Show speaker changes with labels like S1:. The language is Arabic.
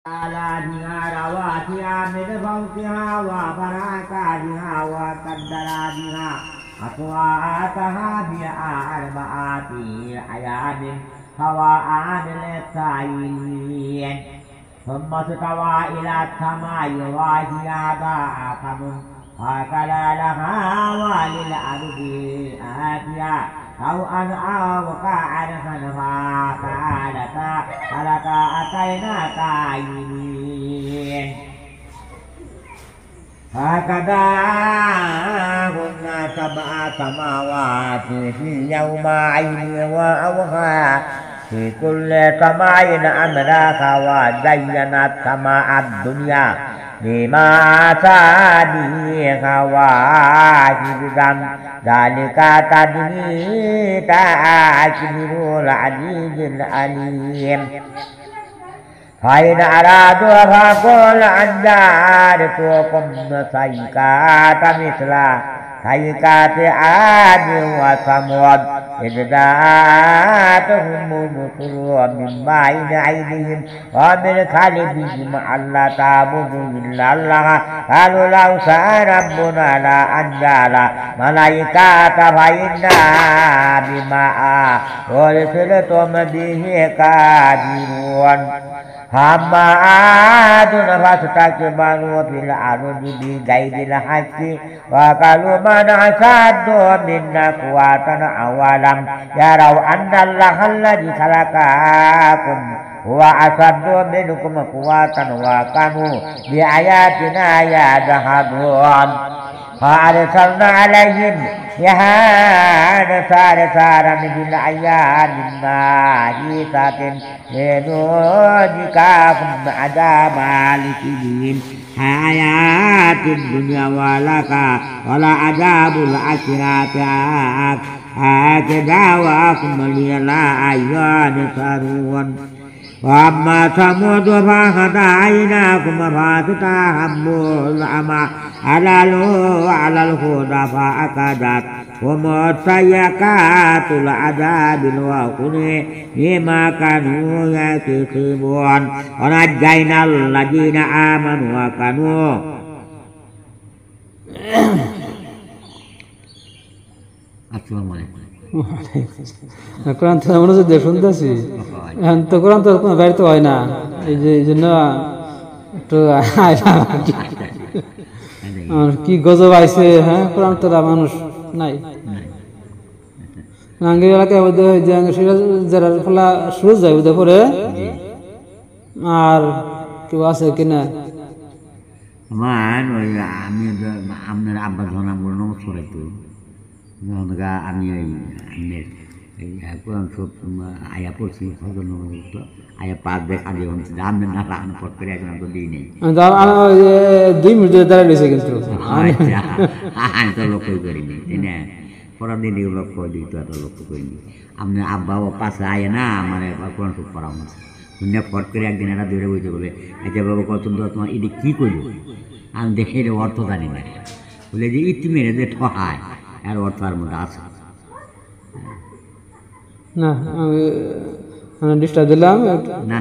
S1: آلاتها رواسي من فوقها وبركاتها وقدراتها أقواتها بأربعة أيام سواء للسائلين ثم استوى إلى السماء وهي ضاحكة فقال لها وللأرض آتيا طوعا أو كرها فقالتا أتينا طائعين هكذا كنا سبع سماوات في يومين وأوحى في كل سماء أمرها وزينت السماء الدنيا بما تابيها واجبا ذلك تدمير تأكبر العزيز العليم فإن أرادوا فقل عن دارتكم سيكات مثل سيكات عاد وثمود إذ جاءتهم الرسل من بين أيديهم ومن خلفهم ألا تعبدوا إلا الله قالوا لو شاء ربنا لأنزل ملائكة فإنا بما أرسلتم به كافرون أما عاد فاستكبروا في الأرض بغير الحق وقالوا من أشد منا قوة أولم يروا أن الله الذي خلقكم هو أشد منكم قوة وكانوا بآياتنا يجحدون فأرسلنا عليهم سارا من الأيام الناهية لنذيقهم عذاب الخزي حياة الدنيا ولعذاب الآخرة أكبر وأكمل لا ينصرون وأما ثمود فهديناهم فاستحبوا الأعمى على الهدى فأخذتهم السيئات العذاب الواقع بما كانوا يكسبون ونجينا الذين آمنوا وكانوا
S2: কোরআন তো মনোযোগ দিয়ে শুনতেছি এখন তো কোরআন তো কোনো বাড়িতে হয় না এই জন্য একটু কি গজব আইছে হ্যাঁ কোরআন তো মানুষ নাই আঙ্গি এলাকায় যারা খোলা সুরজ যায় ওদের পরে আর কেউ আছে কিনা
S1: আমার আমি আপনার আব্বা ধন আমার নমস্কার একটু আমি ওই কোরআন সব আয়া পড়ছি আয়া পাঁচ দেখ আগে আমি না রান্না পট করে এখন তো দিই নেই
S2: 2 মিনিট দাঁড়ায় রয়েছে কিন্তু
S1: আমি তো লক্ষ্য করিনি তাই না পড়ার দিন লক্ষ্য দিই তো এত লক্ষ্য করিনি আপনার আব্বা ও পাশে আয় না আমার কোরআন সব পড়া হচ্ছে শুনে ফট করে একদিন একটা দৌড়ে বইতে বলে আচ্ছা বাবা কত তোমার এটি কী করলো আমি দেখে এটা অর্থ জানি না বলে যে ইতি মেরে যে ঠহায় আর অর্থ আর মধ্যে আছে
S2: না আমি ডিস্টার্ব দিলাম
S1: না